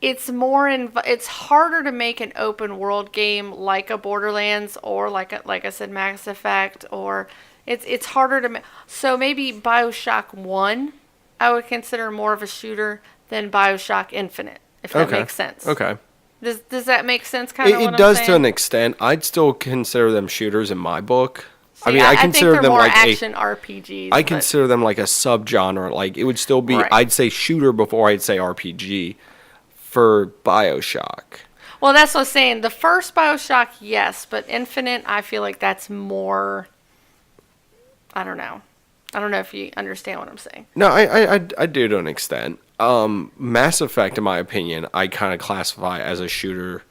Speaker 2: It's more it's harder to make an open world game like a Borderlands or like I said Mass Effect, or it's harder to make. So maybe BioShock 1 I would consider more of a shooter than BioShock Infinite, if that makes sense.
Speaker 1: Okay.
Speaker 2: Does that make sense? Kind of
Speaker 1: It
Speaker 2: what I'm
Speaker 1: does
Speaker 2: saying?
Speaker 1: to an extent. I'd still consider them shooters in my book. I
Speaker 2: See,
Speaker 1: mean, I
Speaker 2: think
Speaker 1: consider
Speaker 2: they're
Speaker 1: them
Speaker 2: more
Speaker 1: like
Speaker 2: action RPGs.
Speaker 1: I
Speaker 2: but-
Speaker 1: consider them like a subgenre. Like it would still be,
Speaker 2: Right.
Speaker 1: I'd say shooter before I'd say RPG for BioShock.
Speaker 2: Well, that's what I was saying. The first BioShock, yes, but Infinite, I feel like that's more. I don't know. I don't know if you understand what I'm saying.
Speaker 1: No, I do to an extent. Mass Effect, in my opinion, I kind of classify as a shooter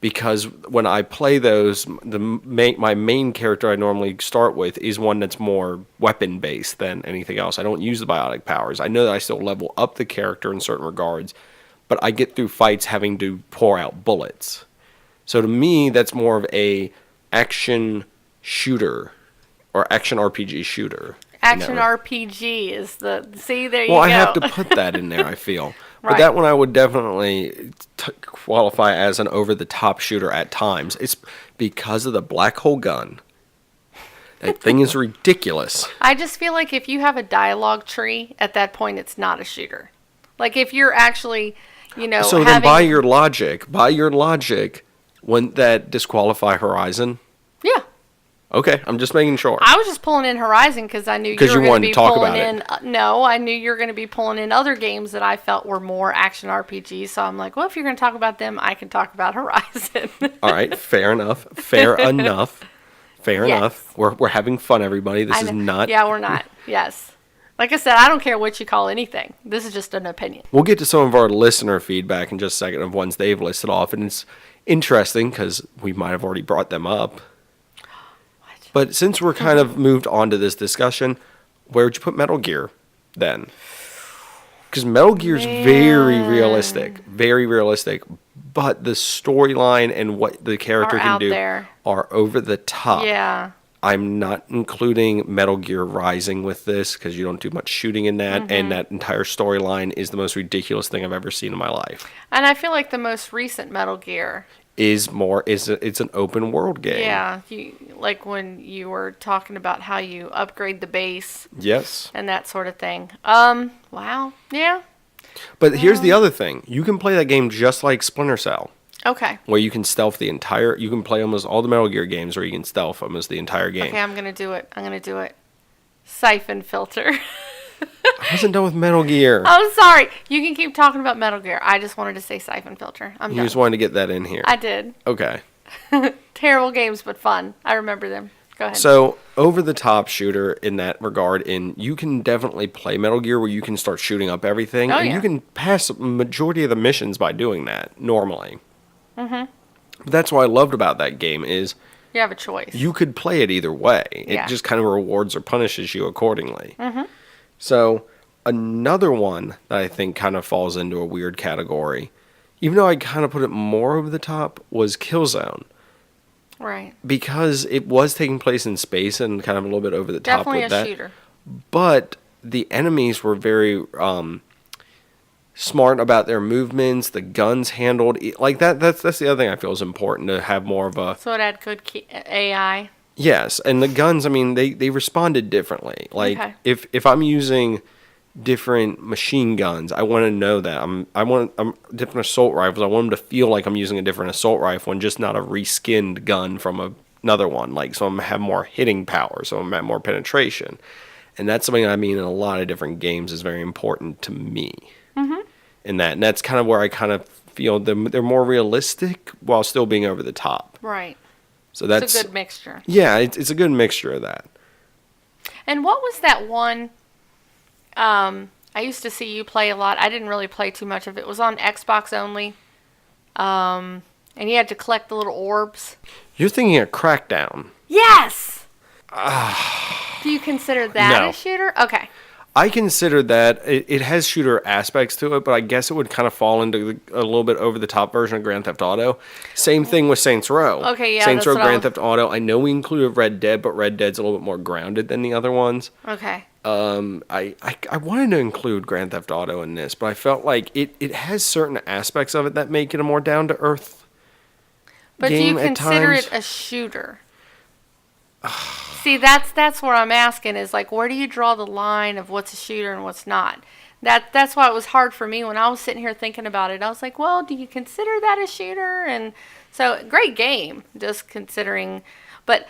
Speaker 1: because when I play those, my main character I normally start with is one that's more weapon based than anything else. I don't use the biotic powers. I know that I still level up the character in certain regards, but I get through fights having to pour out bullets. So to me, that's more of a action shooter or action RPG shooter.
Speaker 2: Action RPG is the. See, there you
Speaker 1: Well,
Speaker 2: go.
Speaker 1: I have to put that in there, I feel. But
Speaker 2: Right.
Speaker 1: that one I would definitely qualify as an over-the-top shooter at times. It's because of the black hole gun. That thing is ridiculous.
Speaker 2: I just feel like if you have a dialogue tree, at that point, it's not a shooter. Like if you're actually,
Speaker 1: So then
Speaker 2: having,
Speaker 1: by your logic, wouldn't that disqualify Horizon?
Speaker 2: yeah.
Speaker 1: Okay, I'm just making sure.
Speaker 2: I was just pulling in Horizon because I knew you
Speaker 1: 'Cause
Speaker 2: were
Speaker 1: you
Speaker 2: going to
Speaker 1: wanted
Speaker 2: be
Speaker 1: to talk
Speaker 2: pulling
Speaker 1: about
Speaker 2: in. No, I knew you were going to be pulling in other games that I felt were more action RPGs. So I'm like, well, if you're going to talk about them, I can talk about Horizon.
Speaker 1: All right, fair enough. Fair enough. Fair
Speaker 2: Yes.
Speaker 1: enough. We're having fun, everybody. This
Speaker 2: I
Speaker 1: is
Speaker 2: know.
Speaker 1: not.
Speaker 2: Yeah, we're not. Yes. Like I said, I don't care what you call anything. This is just an opinion.
Speaker 1: We'll get to some of our listener feedback in just a second of ones they've listed off, and it's interesting because we might have already brought them up. But since we're kind of moved on to this discussion, where would you put Metal Gear then? Because Metal Gear's very realistic, but the storyline and what the character
Speaker 2: Are
Speaker 1: can
Speaker 2: out
Speaker 1: do
Speaker 2: there.
Speaker 1: are over the top.
Speaker 2: Yeah.
Speaker 1: I'm not including Metal Gear Rising with this because you don't do much shooting in that, and that entire storyline is the most ridiculous thing I've ever seen in my life.
Speaker 2: And I feel like the most recent Metal Gear.
Speaker 1: It's an open world game.
Speaker 2: Yeah. Like when you were talking about how you upgrade the base
Speaker 1: Yes.
Speaker 2: and that sort of thing. Wow. Yeah.
Speaker 1: But here's the other thing. You can play that game just like Splinter Cell,
Speaker 2: Okay.
Speaker 1: where you can stealth you can play almost all the Metal Gear games where you can stealth almost the entire game.
Speaker 2: Okay, I'm going to do it. Siphon filter.
Speaker 1: I wasn't done with Metal Gear.
Speaker 2: Oh, sorry. You can keep talking about Metal Gear. I just wanted to say siphon filter. I'm
Speaker 1: You
Speaker 2: done.
Speaker 1: just wanted to get that in here.
Speaker 2: I did.
Speaker 1: Okay.
Speaker 2: Terrible games, but fun. I remember them. Go ahead.
Speaker 1: So, over the top shooter in that regard, and you can definitely play Metal Gear where you can start shooting up everything,
Speaker 2: Oh,
Speaker 1: and
Speaker 2: yeah.
Speaker 1: you can pass a majority of the missions by doing that normally. But that's what I loved about that game is
Speaker 2: you have a choice.
Speaker 1: you could play it either way.
Speaker 2: Yeah.
Speaker 1: It just kind of rewards or punishes you accordingly. So, another one that I think kind of falls into a weird category, even though I kind of put it more over the top, was Killzone.
Speaker 2: Right.
Speaker 1: Because it was taking place in space and kind of a little bit over the top
Speaker 2: Definitely
Speaker 1: with
Speaker 2: a
Speaker 1: that.
Speaker 2: shooter.
Speaker 1: But the enemies were very smart about their movements. The guns handled like that. That's the other thing I feel is important to have more of a
Speaker 2: So it had good AI.
Speaker 1: yes. And the guns, I mean, they responded differently. Like
Speaker 2: Okay.
Speaker 1: if I'm using different machine guns, I want to know that I'm different assault rifles. I want them to feel like I'm using a different assault rifle and just not a reskinned gun from another one. Like so, I'm gonna have more hitting power. So I'm gonna have more penetration. And that's something I mean in a lot of different games is very important to me. In that, and that's kind of where I kind of feel they're more realistic while still being over the top.
Speaker 2: Right.
Speaker 1: So that's
Speaker 2: It's a good mixture.
Speaker 1: yeah, it's a good mixture of that.
Speaker 2: And what was that one? I used to see you play a lot. I didn't really play too much of it. It was on Xbox only. And you had to collect the little orbs.
Speaker 1: You're thinking of Crackdown.
Speaker 2: Yes. Do you consider that
Speaker 1: No.
Speaker 2: a shooter? Okay.
Speaker 1: I consider that it has shooter aspects to it, but I guess it would kind of fall into a little bit over the top version of Grand Theft Auto. Same thing with Saints Row.
Speaker 2: Okay, yeah,
Speaker 1: Saints
Speaker 2: that's
Speaker 1: Row,
Speaker 2: what I
Speaker 1: Grand
Speaker 2: was-
Speaker 1: Theft Auto. I know we included Red Dead, but Red Dead's a little bit more grounded than the other ones.
Speaker 2: Okay.
Speaker 1: I wanted to include Grand Theft Auto in this, but I felt like it has certain aspects of it that make it a more down to earth
Speaker 2: But do you
Speaker 1: game at
Speaker 2: consider
Speaker 1: times.
Speaker 2: it a shooter? See, that's where I'm asking is like, where do you draw the line of what's a shooter and what's not? That's why it was hard for me when I was sitting here thinking about it. I was like, well, do you consider that a shooter? And so, great game, just considering. But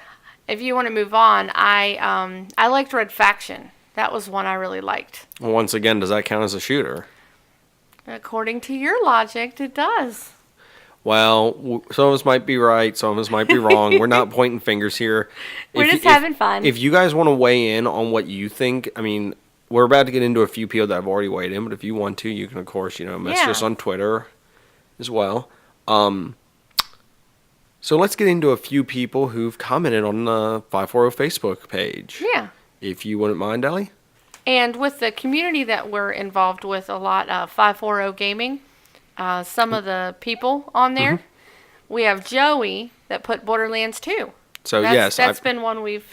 Speaker 2: if you want to move on, I liked Red Faction. That was one I really liked.
Speaker 1: Well, once again, does that count as a shooter?
Speaker 2: According to your logic, it does.
Speaker 1: Well, some of us might be right, some of us might be wrong. We're not pointing fingers here.
Speaker 2: We're just having fun.
Speaker 1: If you guys want to weigh in on what you think, I mean, we're about to get into a few people that have already weighed in, but if you want to, you can, of course, message us on Twitter as well. So let's get into a few people who've commented on the 540 Facebook page.
Speaker 2: Yeah.
Speaker 1: If you wouldn't mind, Ellie.
Speaker 2: And with the community that we're involved with a lot, 540 Gaming, some of the people on there, we have Joey that put Borderlands 2.
Speaker 1: So
Speaker 2: that's been one we've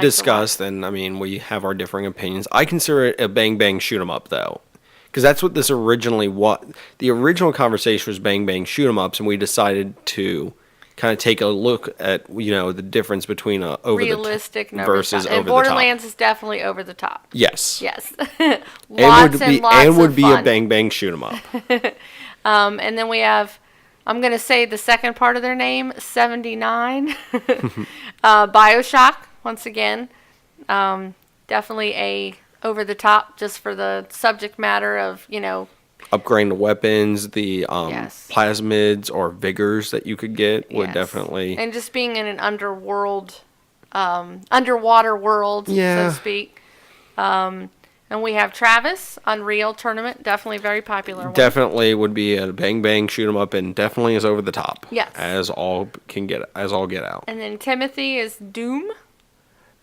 Speaker 1: discussed, and I mean, we have our differing opinions. I consider it a bang bang shoot 'em up though, because that's what this originally the original conversation was, bang bang shoot 'em ups, and we decided to kind of take a look at the difference between
Speaker 2: realistic
Speaker 1: versus over the top.
Speaker 2: And Borderlands is definitely over the top.
Speaker 1: Yes.
Speaker 2: Lots and
Speaker 1: would be
Speaker 2: fun.
Speaker 1: a bang bang shoot 'em up.
Speaker 2: And then we have, I'm going to say the second part of their name, 79. BioShock, once again. Definitely a over the top, just for the subject matter of,
Speaker 1: upgrading the weapons, the plasmids or vigors that you could get would definitely...
Speaker 2: And just being in an underwater world, so to speak. And we have Travis, Unreal Tournament, definitely very popular one.
Speaker 1: Definitely would be a bang bang shoot 'em up, and definitely is over the top.
Speaker 2: Yes.
Speaker 1: As all get out.
Speaker 2: And then Timothy is Doom.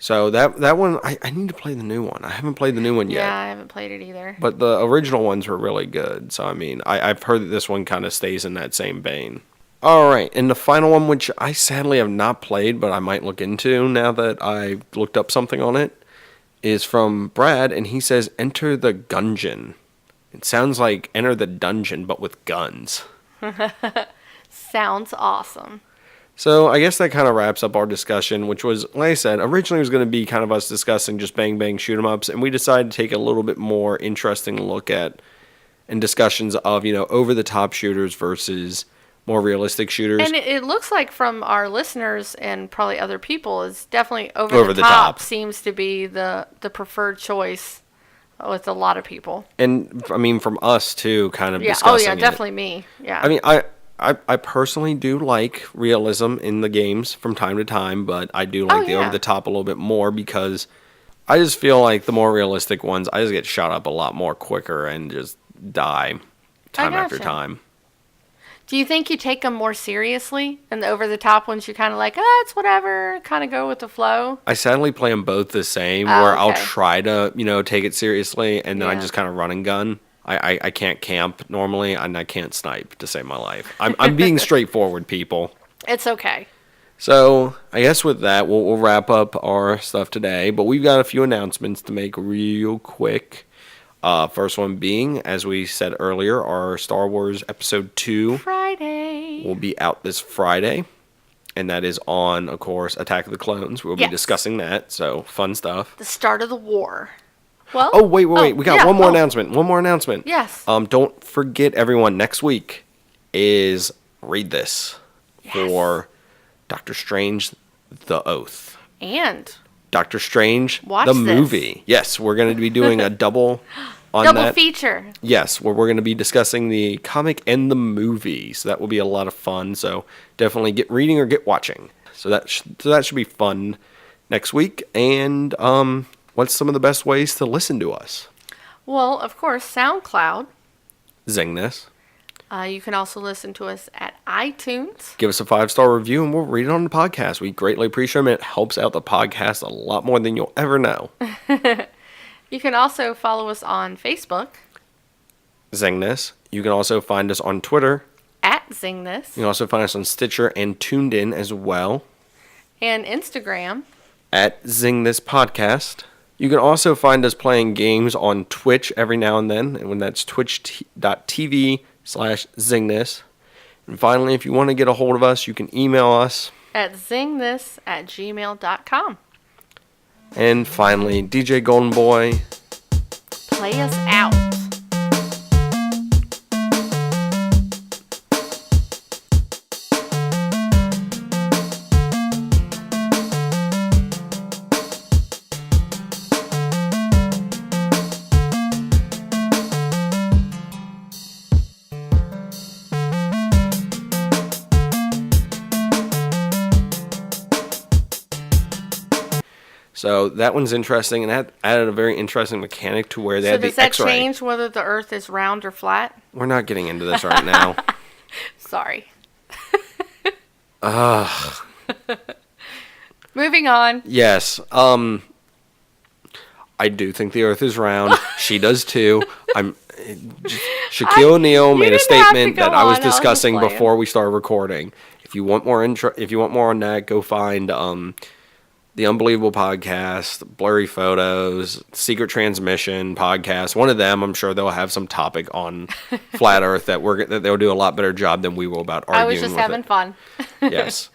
Speaker 1: So that one, I need to play the new one. I haven't played the new one yet.
Speaker 2: Yeah, I haven't played it either.
Speaker 1: But the original ones were really good. So, I mean, I've heard that this one kind of stays in that same vein. All right, and the final one, which I sadly have not played, but I might look into now that I've looked up something on it, is from Brad, and he says, Enter the Gungeon. It sounds like Enter the Dungeon, but with guns.
Speaker 2: Sounds awesome.
Speaker 1: So I guess that kind of wraps up our discussion, which was, like I said, originally was going to be kind of us discussing just bang bang shoot 'em ups, and we decided to take a little bit more interesting look at and discussions of over the top shooters versus more realistic shooters.
Speaker 2: And it looks like from our listeners and probably other people is definitely over the top seems to be the preferred choice with a lot of people.
Speaker 1: And I mean from us too, kind of discussing it.
Speaker 2: Definitely me. Yeah.
Speaker 1: I mean I personally do like realism in the games from time to time, but I do like the over the top a little bit more because I just feel like the more realistic ones, I just get shot up a lot more quicker and just die time after time.
Speaker 2: Do you think you take them more seriously? And the over-the-top ones, you're kind of like, it's whatever, kind of go with the flow?
Speaker 1: I sadly play them both the same, where I'll try to, take it seriously, and then I just kind of run and gun. I can't camp normally, and I can't snipe to save my life. I'm being straightforward, people.
Speaker 2: It's okay.
Speaker 1: So, I guess with that, we'll wrap up our stuff today, but we've got a few announcements to make real quick. First one being, as we said earlier, our Star Wars Episode 2
Speaker 2: Friday
Speaker 1: will be out this Friday. And that is on, of course, Attack of the Clones. We'll be discussing that, so fun stuff.
Speaker 2: The start of the war. Well,
Speaker 1: wait. We got one more announcement. One more announcement.
Speaker 2: Yes.
Speaker 1: Don't forget, everyone, next week is Read This for Doctor Strange, The Oath.
Speaker 2: And
Speaker 1: Doctor Strange,
Speaker 2: Watch
Speaker 1: the
Speaker 2: this.
Speaker 1: movie. Yes, we're going to be doing a double on
Speaker 2: double
Speaker 1: that.
Speaker 2: feature.
Speaker 1: Yes, where we're going to be discussing the comic and the movie. So that will be a lot of fun. So definitely get reading or get watching. So that should be fun next week. And what's some of the best ways to listen to us?
Speaker 2: Well, of course, SoundCloud.
Speaker 1: Zeng This.
Speaker 2: You can also listen to us at iTunes.
Speaker 1: Give us a 5-star review and we'll read it on the podcast. We greatly appreciate it. It helps out the podcast a lot more than you'll ever know.
Speaker 2: You can also follow us on Facebook.
Speaker 1: Zeng This. You can also find us on Twitter.
Speaker 2: At Zeng This.
Speaker 1: You can also find us on Stitcher and Tuned In as well.
Speaker 2: And Instagram.
Speaker 1: At Zeng This Podcast. You can also find us playing games on Twitch every now and then. And when that's twitch.tv/ZengThis. And finally, if you want to get a hold of us, you can email us.
Speaker 2: At zingthis@gmail.com.
Speaker 1: And finally, DJ Golden Boy.
Speaker 2: Play us out.
Speaker 1: So that one's interesting, and that added a very interesting mechanic to where they
Speaker 2: So
Speaker 1: had
Speaker 2: does
Speaker 1: the
Speaker 2: that
Speaker 1: X-ray.
Speaker 2: change whether the Earth is round or flat?
Speaker 1: We're not getting into this right now.
Speaker 2: Sorry. Moving on.
Speaker 1: Yes. I do think the Earth is round. She does too. Shaquille O'Neal made a
Speaker 2: didn't have to
Speaker 1: statement
Speaker 2: go
Speaker 1: that I was
Speaker 2: on. I was just
Speaker 1: discussing
Speaker 2: playing.
Speaker 1: before we started recording. If you want more if you want more on that, go find the Unbelievable Podcast, Blurry Photos, Secret Transmission Podcast. One of them, I'm sure they'll have some topic on flat Earth that they'll do a lot better job than we will about arguing.
Speaker 2: I was just
Speaker 1: with
Speaker 2: having
Speaker 1: it.
Speaker 2: fun.
Speaker 1: Yes.